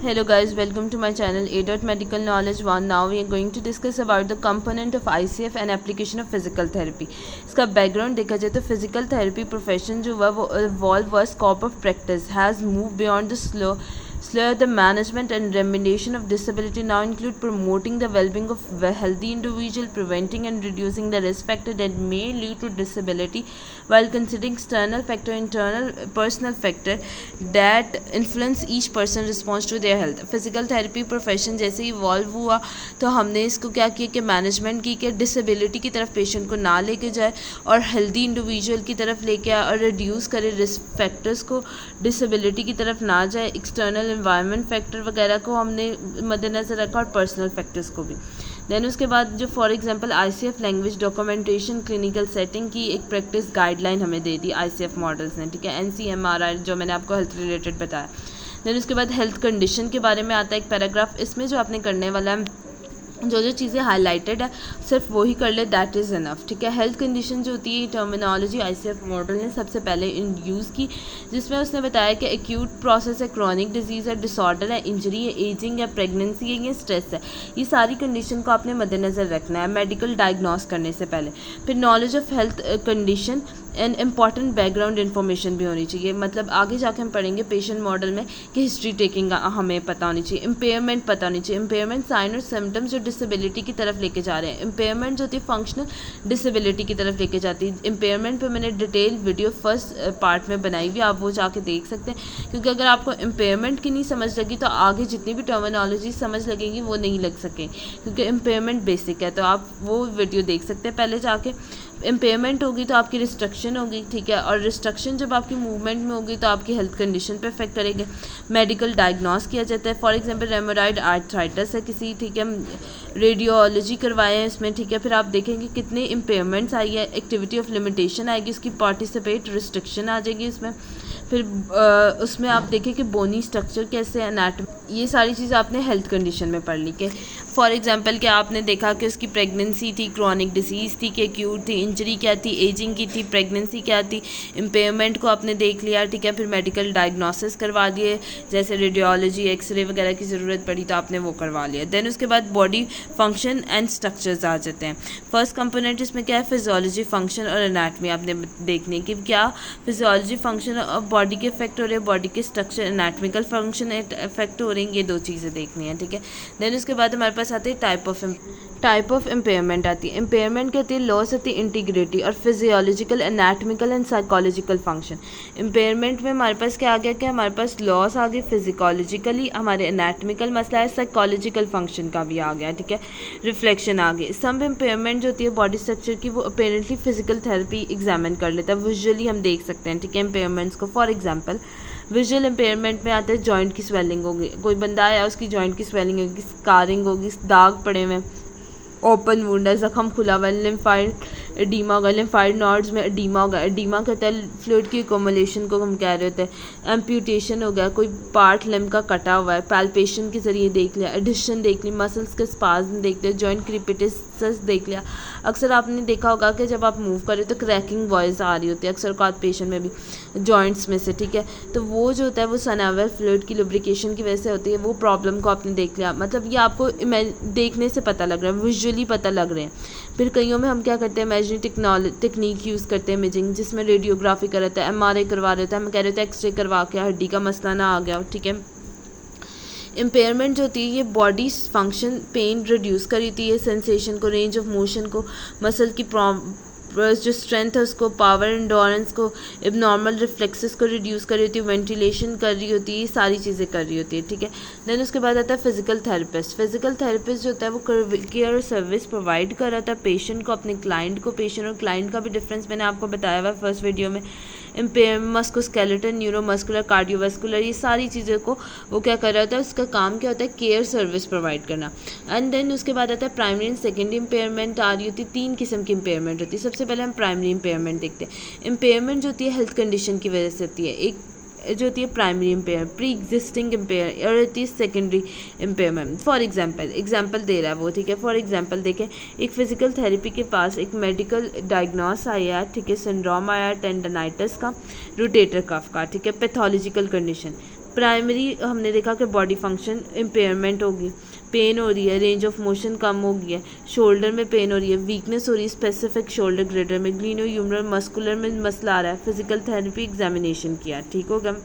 Hello guys, welcome to my channel A. Medical Knowledge 1. Now we are going to discuss about the component of ICF and application of physical therapy. इसका background देखा जाए तो physical therapy profession जो हुआ वो evolve हुआ scope of practice has moved beyond the the management and remediation of disability now include promoting the well-being of a healthy individual, preventing and reducing the risk factor that may lead to disability while considering external factor, internal personal factor that influence each person response to their health. Physical therapy profession जैसे evolve हुआ तो हमने इसको क्या किया कि management की कि डिसेबिलिटी की तरफ पेशेंट को ना लेके जाए और हेल्दी इंडिविजुअल की तरफ लेके आए और रिड्यूस करे रिस्क फैक्टर्स को, डिसेबिलिटी की तरफ ना जाए, एक्सटर्नल एनवायरनमेंट फैक्टर वगैरह को हमने मद्देनज़र रखा और पर्सनल फैक्टर्स को भी। देन उसके बाद जो for example ICF language documentation clinical setting की एक प्रैक्टिस गाइडलाइन हमें दे दी आईसीएफ मॉडल्स ने, ठीक है, एनसीएमआरआई जो मैंने आपको हेल्थ रिलेटेड बताया। देन उसके बाद हेल्थ कंडीशन के बारे में आता है एक पैराग्राफ। इसमें जो आपने करने वाला है जो चीज़ें हाईलाइटेड है सिर्फ वही कर ले, दैट इज़ इनफ, ठीक है। हेल्थ कंडीशन जो होती है टर्मिनोलॉजी आईसीएफ मॉडल ने सबसे पहले यूज़ की, जिसमें उसने बताया कि एक्यूट प्रोसेस है, क्रॉनिक डिजीज़ है, डिसऑर्डर है, इंजरी है, एजिंग है, प्रेगनेंसी है, ये स्ट्रेस है, ये सारी कंडीशन को आपने मद्देनज़र रखना है मेडिकल डायग्नोस करने से पहले। फिर knowledge of health condition and important background information भी होनी चाहिए, मतलब आगे जाके हम पढ़ेंगे पेशेंट मॉडल में कि हिस्ट्री टेकिंग हमें पता होनी चाहिए, इम्पेयरमेंट पता होनी चाहिए, इम्पेयरमेंट साइन और सिम्टम्स जो डिसेबिलिटी की तरफ लेके जा रहे हैं, इम्पेयरमेंट जो होती है फंक्शनल डिसेबिलिटी की तरफ लेके जाती है। इम्पेयरमेंट पे मैंने डिटेल वीडियो फर्स्ट पार्ट में बनाई हुई, आप वो जाके देख सकते हैं, क्योंकि अगर आपको इम्पेयरमेंट की नहीं समझ लगी तो आगे जितनी भी टर्मिनोलॉजी समझ लगेगी वो नहीं लग सके, क्योंकि इम्पेयरमेंट बेसिक है, तो आप वो वीडियो देख सकते हैं पहले जाके। इम्पेयरमेंट होगी तो आपकी रिस्ट्रक्शन होगी, ठीक है, और रिस्ट्रक्शन जब आपकी मूवमेंट में होगी तो आपकी हेल्थ कंडीशन पे इफेक्ट करेंगे। मेडिकल डायग्नोस किया जाता है, फॉर एग्जांपल रेमोराइड आर्थराइटिस है किसी, ठीक है, रेडियोलॉजी करवाए हैं इसमें, ठीक है, फिर आप देखेंगे कितने इम्पेयरमेंट्स आई है, एक्टिविटी ऑफ लिमिटेशन आएगी, उसकी पार्टिसिपेट रिस्ट्रिक्शन आ जाएगी इसमें। फिर उसमें आप देखें कि बोनी स्ट्रक्चर कैसे, एनाटमी, ये सारी चीज़ आपने हेल्थ कंडीशन में पढ़ ली कि फॉर एग्जांपल कि आपने देखा कि उसकी प्रेगनेंसी थी, क्रॉनिक डिसीज़ थी, कि एक्यूट थी, इंजरी क्या थी, एजिंग की थी, प्रेगनेंसी क्या थी, इम्पेयरमेंट को आपने देख लिया, ठीक है, फिर मेडिकल डायग्नोसिस करवा दिए, जैसे रेडियोलॉजी एक्सरे वगैरह की ज़रूरत पड़ी तो आपने वो करवा लिया। देन उसके बाद बॉडी फंक्शन एंड स्ट्रक्चर्स आ जाते हैं। फर्स्ट कंपोनेंट इसमें क्या है, फिजियोलॉजी फंक्शन और एनाटमी आपने देखने की क्या फिजियोलॉजी फंक्शन और बॉडी के इफेक्ट हो रहे हैं, बॉडी के स्ट्रक्चर एनाटमिकल फंक्शन इफेक्ट हो रही हैं, ये दो चीज़ें देखनी है, ठीक है। देन उसके बाद हमारे पास आती है टाइप ऑफ इम्पेयरमेंट आती है। इम्पेयरमेंट कहती है लॉस होती है इंटीग्रिटी और physiological anatomical and psychological function. Impairment में हमारे पास क्या आ गया, कि हमारे पास लॉस आ गई फिजिकोलॉजिकली, हमारे एनाटमिकल मसला है, साइकोलॉजिकल फंक्शन का भी आ गया, ठीक है, रिफ्लेक्शन आ गई। सम इम्पेयरमेंट जो होती है बॉडी स्ट्रक्चर की वो अपेरेंटली फिजिकल थेरेपी एग्जामिन कर लेता है, विजुअली हम देख सकते हैं, ठीक है, इम्पेयरमेंट्स को। फॉर एग्जाम्पल विजुअल इम्पेयरमेंट में आता है जॉइंट की स्वेलिंग होगी, कोई बंदा आया उसकी जॉइंट की स्वेलिंग होगी, स्कारिंग होगी, दाग पड़े हुए, ओपन वुंड है, जख्म खुला हुआ, लिम्फाइड एडीमा होगा, लिम्फाइड नॉड्स में एडीमा होगा, एडीमा कहता है फ्लूइड की एकोमुलेशन को हम कह रहे होते हैं। एम्प्यूटेशन हो गया, कोई पार्ट लिम्ब का कटा हुआ है, पैल्पेशन के जरिए देख लिया, एडिशन देख ली, मसल्स के स्पाज्म देख लिया, जॉइंट क्रीपिटिस देख लिया। अक्सर आपने देखा होगा कि जब आप मूव करें तो क्रैकिंग वॉइस आ रही होती है अक्सर कॉट पेशेंट में भी जॉइंट्स में से, ठीक है, तो वो जो होता है वो सनावर फ्लूइड की लुब्रिकेशन की वजह से होती है, वो प्रॉब्लम को आपने देख लिया, मतलब ये आपको देखने से पता लग रहा है, विजुअली पता लग रहे हैं। फिर कईयों में हम क्या करते हैं, इमेजिंग टेक्निक यूज़ करते हैं इमेजिंग, जिसमें रेडियोग्राफी कर रहता है, एमआरआई करवा रहे होता है, हम कह रहे होते हैं एक्सरे करवा के हड्डी का मसला ना आ गया, ठीक है। इम्पेयरमेंट जो होती है ये बॉडी फंक्शन पेन रिड्यूस करी होती है, सेंसेशन को, रेंज ऑफ मोशन को, मसल की जो स्ट्रेंथ है उसको, पावर एंडोरेंस को, इबनॉर्मल रिफ्लेक्सेस को रिड्यूस कर रही होती है, वेंटिलेशन कर रही होती है, ये सारी चीज़ें कर रही होती है, ठीक है। देन उसके बाद आता है फिजिकल थेरेपिस्ट। फिजिकल थेरेपिस्ट जो होता है वो केयर सर्विस प्रोवाइड कर रहा था पेशेंट को, अपने क्लाइंट को। पेशेंट और क्लाइंट का भी डिफरेंस मैंने आपको बताया हुआ फर्स्ट वीडियो में। मस्कुलोस्केलेटल, न्यूरोमस्कुलर, कार्डियोवास्कुलर, ये सारी चीज़ों को वो क्या कर रहा होता है, उसका काम क्या होता है, केयर सर्विस प्रोवाइड करना। एंड देन उसके बाद आता है प्राइमरी एंड सेकेंडरी इम्पेयरमेंट आ रही होती है, 3 किस्म की इम्पेयरमेंट होती है। सबसे पहले हम प्राइमरी इम्पेयरमेंट देखते हैं। इम्पेयरमेंट जो होती है हेल्थ कंडीशन की वजह से होती है, एक जो होती है primary empire, pre existing empire, और होती है सेकेंडरी इम्पेयरमेंट। फॉर एग्जाम्पल दे रहा है वो, ठीक है। फॉर एग्जाम्पल देखें, एक फिजिकल थेरेपी के पास एक मेडिकल डायग्नोस आया, ठीक है, सिंड्रोम आया टेंडनाइटिस का, रोटेटर कफ का, ठीक है, पैथोलॉजिकल कंडीशन। प्राइमरी हमने देखा कि बॉडी फंक्शन इम्पेयरमेंट होगी, पेन हो रही है, रेंज ऑफ मोशन कम हो गई है, शोल्डर में पेन हो रही है, वीकनेस हो रही है स्पेसिफिक शोल्डर ग्रेटर में, ग्लीनो ह्यूमरल मस्कुलर में मसला आ रहा है, फिजिकल थेरेपी एग्जामिनेशन किया। ठीक होगा।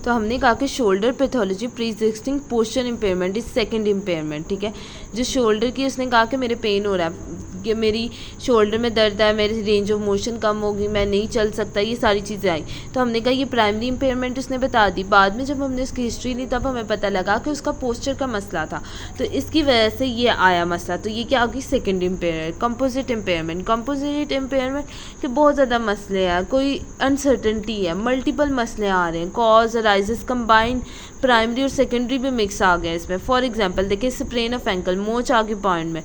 तो हमने कहा कि shoulder pathology pre existing posture impairment is second impairment. ठीक है, जो शोल्डर की उसने कहा कि मेरे पेन हो रहा है, कि मेरी शोल्डर में दर्द है, मेरी रेंज ऑफ मोशन कम होगी, मैं नहीं चल सकता, ये सारी चीज़ें आई। तो हमने कहा ये प्राइमरी इम्पेयरमेंट उसने बता दी। बाद में जब हमने उसकी हिस्ट्री ली तब हमें पता लगा कि उसका पोस्चर का मसला था, तो इसकी वजह से ये आया मसला। तो ये क्या होगी, second impairment. Composite impairment, composite impairment के बहुत ज़्यादा मसले हैं, कोई अनसर्टनटी है, मल्टीपल मसले आ रहे हैं, कॉज अराइजेस कंबाइंड, प्राइमरी और सेकेंडरी भी मिक्स आ गया इसमें। फॉर एग्जांपल देखिए, स्प्रेन ऑफ एंकल, मोच आ गई पॉइंट में,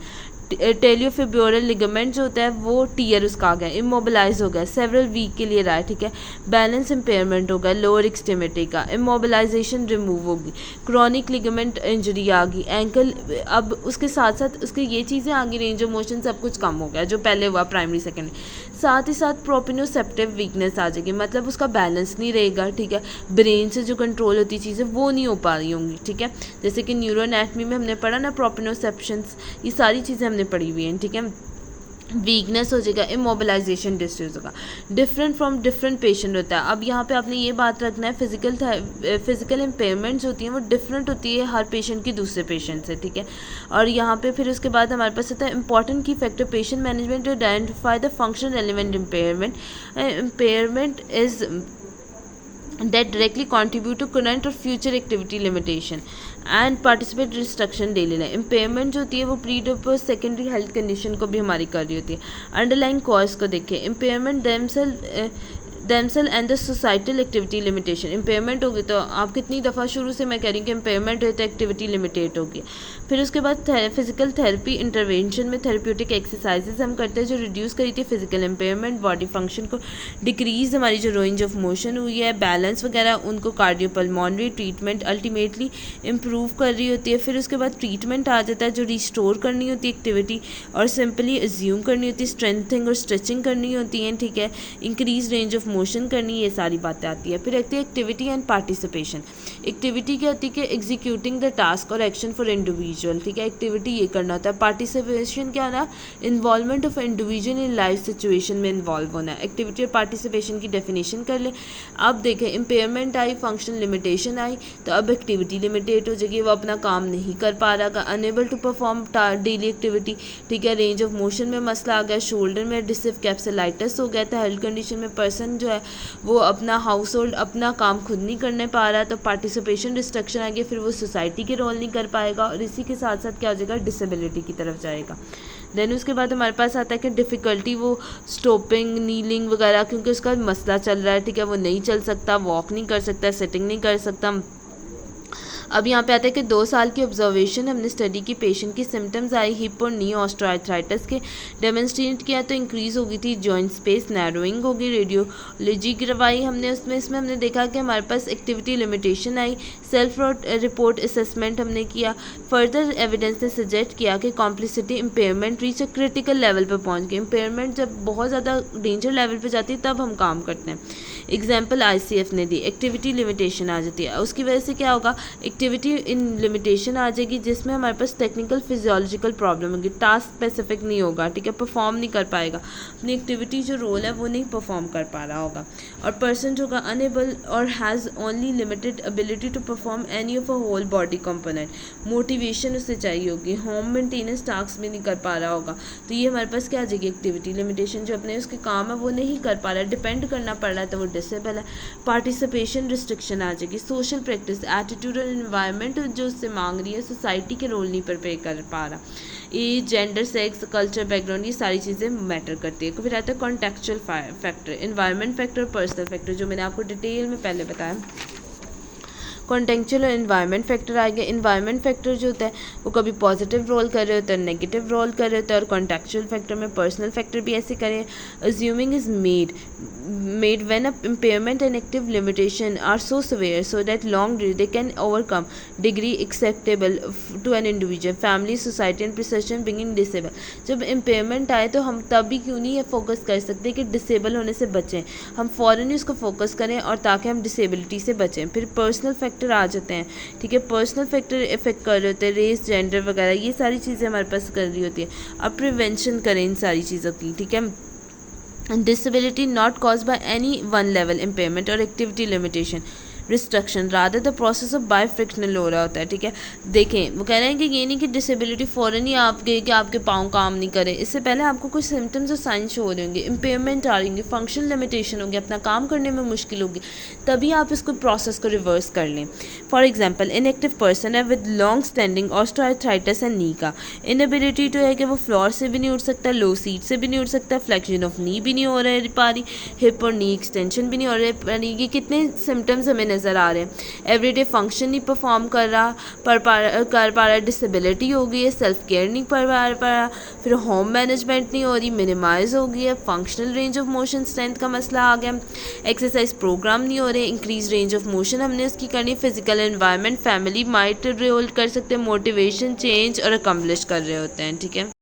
टेलियोफिब्रोरल लिगामेंट जो होता है वो टीयर उसका आ गया, इमोबिलाइज हो गया, सेवरल वीक के लिए रहा है। ठीक है, बैलेंस इम्पेयरमेंट हो गया लोअर एक्सट्रीमिटी का, इमोबिलाइजेशन रिमूव होगी, क्रॉनिक लिगामेंट इंजरी आ गई, एंकल, अब उसके साथ साथ उसके ये चीज़ें आ गई, रेंज ऑफ मोशन सब कुछ कम हो गया जो पहले हुआ प्राइमरी सेकेंडरी। साथ ही साथ प्रोपिनोसेप्टिव वीकनेस आ जाएगी, मतलब उसका बैलेंस नहीं रहेगा। ठीक है, ब्रेन से जो कंट्रोल होती चीज़ें वो नहीं हो पा रही होंगी। ठीक है, जैसे कि न्यूरो एनाटमी में हमने पढ़ा ना प्रोपिनोसेप्शंस, ये सारी चीज़ें हमने पढ़ी हुई हैं। ठीक है, वीकनेस हो जाएगा, इमोबिलाइजेशन डिस्ट्यूज होगा, डिफरेंट फ्रॉम डिफरेंट पेशेंट होता है। अब यहाँ पे आपने ये बात रखना है, फिजिकल इम्पेयरमेंट्स होती हैं वो डिफरेंट होती है हर पेशेंट की दूसरे पेशेंट से। ठीक है, और यहाँ पे फिर उसके बाद हमारे पास होता है important key factor patient management to identify the function relevant impairment is that directly contribute to current or future activity limitation and participate restriction daily life। impairment जो होती है वो प्री और सेकेंडरी हेल्थ कंडीशन को भी हमारी कर रही होती है। अंडरलाइन कॉज को देखें, impairment themselves and the societal activity limitation. Impairment होगी तो आप कितनी दफ़ा शुरू से मैं कह रही हूँ कि इम्पेयरमेंट है तो एक्टिविटी लिमिटेड होगी। फिर उसके बाद फिजिकल थेरेपी इंटरवेंशन में थेरेप्यूटिक एक्सरसाइजेज हम करते हैं जो रिड्यूस करी थी फिजिकल इम्पेयरमेंट, बॉडी फंक्शन को डिक्रीज, हमारी जो रेंज ऑफ मोशन हुई है, बैलेंस वगैरह, उनको कार्डियोपल्मोनरी ट्रीटमेंट अल्टीमेटली इम्प्रूव कर रही होती है। फिर उसके बाद ट्रीटमेंट आ जाता है जो रिस्टोर करनी होती है एक्टिविटी और सिंपली एज्यूम करनी होती है, स्ट्रेंथिंग और स्ट्रेचिंग करनी होती है। ठीक है, इंक्रीज रेंज ऑफ मोशन करनी, ये सारी बातें आती है। फिर आती है एक्टिविटी एंड पार्टिसिपेशन। एक्टिविटी क्या होती है कि एग्जीक्यूटिंग द टास्क और एक्शन फॉर इंडिविजुअल। ठीक है, एक्टिविटी ये करना होता है। पार्टिसिपेशन क्या होना, involvement of individual in life situation में इन्वॉल्व होना है। एक्टिविटी और पार्टिसिपेशन की डेफिनेशन कर ले। अब देखें, इम्पेयरमेंट आई, फंक्शनल लिमिटेशन आई, तो अब एक्टिविटी लिमिटेड हो जाएगी, वो अपना काम नहीं कर पा रहा, unable to perform daily activity. ठीक है, रेंज ऑफ मोशन में मसला आ गया, शोल्डर में डिसिव कैप्सुलाइटिस हो गया था, हेल्थ कंडीशन में पर्सन जो है वो अपना हाउस होल्ड अपना काम खुद नहीं करने पा रहा है, तो पार्टिसिपेशन रिस्ट्रिक्शन आ गया, फिर वो सोसाइटी के रोल नहीं कर पाएगा और इसी के साथ साथ क्या हो जाएगा, डिसेबिलिटी की तरफ जाएगा। देन उसके बाद हमारे पास आता है कि डिफ़िकल्टी, वो स्टॉपिंग, नीलिंग वगैरह, क्योंकि उसका मसला चल रहा है। ठीक है, वो नहीं चल सकता, वॉक नहीं कर सकता, सिटिंग नहीं कर सकता। अब यहाँ पे आता है कि 2 साल की ऑब्जर्वेशन हमने स्टडी की, पेशेंट की सिम्टम्स आई हिप और नी ऑस्ट्रोआर्थराइटिस के, डेमोन्स्ट्रेट किया तो इंक्रीज़ हो गई थी जॉइंट स्पेस, नैरोइंग हो गई, रेडियोलॉजी करवाई हमने, इसमें हमने देखा कि हमारे पास एक्टिविटी लिमिटेशन आई, सेल्फ रिपोर्ट असेसमेंट हमने किया। फर्दर एविडेंस ने सजेस्ट किया कि complicity impairment reach a critical level पर पहुँच गई। इम्पेयरमेंट जब बहुत ज़्यादा डेंजर लेवल पर जाती है तब हम काम करते हैं। एग्जाम्पल ICF ने दी, एक्टिविटी लिमिटेशन आ जाती है, उसकी वजह से क्या होगा, एक्टिविटी इन लिमिटेशन आ जाएगी जिसमें हमारे पास टेक्निकल फिजियोलॉजिकल प्रॉब्लम होगी, टास्क स्पेसिफिक नहीं होगा। ठीक है, परफॉर्म नहीं कर पाएगा, अपनी एक्टिविटी जो रोल है वो नहीं परफॉर्म कर पा रहा होगा। और पर्सन जो होगा अनेबल और has only limited ability to perform any of a whole body component, motivation उससे चाहिए होगी, होम मेंटेनेंस टास्क भी नहीं कर पा रहा होगा, तो ये हमारे पास क्या आ जाएगी, एक्टिविटी लिमिटेशन, जो अपने उसके काम है वो नहीं कर पा रहा है, डिपेंड करना पड़ रहा है, तो वो डिसेबल है। पार्टिसिपेशन रिस्ट्रिक्शन आ जाएगी, सोशल प्रैक्टिस, एटीट्यूड और एनवायरनमेंट जो उससे मांग रही है, सोसाइटी के रोल नहीं पर पे कर पा रहा, age, gender, sex, culture, background, ये सारी चीज़ें मैटर करती है। फिर आता है contextual factor, environment factor, personal factor, जो मैंने आपको डिटेल में पहले बताया। कॉन्टेक्चुअल और इन्वायरमेंट फैक्टर आ गया। इन्वायरमेंट फैक्टर जो होता है वो कभी पॉजिटिव रोल कर रहे होते हैं, नेगेटिव रोल कर रहे होते हैं, और कॉन्टेक्चुअल फैक्टर में पर्सनल फैक्टर भी ऐसे करें। Assuming is made when a impairment and active limitation are so severe so that long they can overcome degree acceptable to an individual, family, society and procession being disabled। जब impairment आए तो हम तभी क्यों नहीं फोकस कर सकते कि डिसेबल होने से बचें, हम फ़ौरन ही उसको फोकस करें और ताकि हम डिसेबिलिटी से बचें। फिर पर्सनल फैक्टर आ जाते हैं, ठीक है, पर्सनल फैक्टर इफेक्ट कर रहे होते हैं, रेस, जेंडर वगैरह, ये सारी चीज़ें हमारे पास कर रही होती है। अब प्रिवेंशन करें इन सारी चीज़ों की, ठीक है। Disability not caused by any one level impairment or activity limitation restriction rather the process of bifunctional हो रहा होता है, ठीक है। देखें वो कह रहे हैं कि ये नहीं कि डिसेबिलिटी फ़ौरन ही आपके कि आपके पाँव काम नहीं करे, इससे पहले आपको कुछ सिम्टम्स और साइंस शो हो रहे होंगे, इम्पेयरमेंट आ रही होंगी, फंक्शनल लिमिटेशन होगी, अपना काम करने में मुश्किल होगी, तभी आप इसको प्रोसेस को रिवर्स कर लें। फॉर एग्जाम्पल इनएक्टिव पर्सन है with long standing osteoarthritis and नी का इनएबिलिटी तो है कि वो फ्लोर से भी नहीं उठ सकता, लो सीट से भी नहीं उठ सकता, फ्लेक्शन ऑफ नी भी नहीं हो रहा है पा रही, हिप और नी एक्सटेंशन भी नहीं हो रहा है, ये कितने सिम्टम्स हमें नज़र आ रहे हैं। एवरीडे फंक्शन नहीं परफॉर्म कर पा रहा, डिसेबिलिटी हो गई है, सेल्फ केयर नहीं कर पा रहा, फिर होम मैनेजमेंट नहीं हो रही, मिनिमाइज हो गई है, functional range of motion strength का मसला आ गया, एक्सरसाइज प्रोग्राम नहीं हो रहे, इंक्रीज रेंज ऑफ मोशन हमने उसकी करनी, physical environment family might role कर सकते हैं, मोटिवेशन चेंज और अकम्प्लिश कर रहे होते हैं, ठीक है।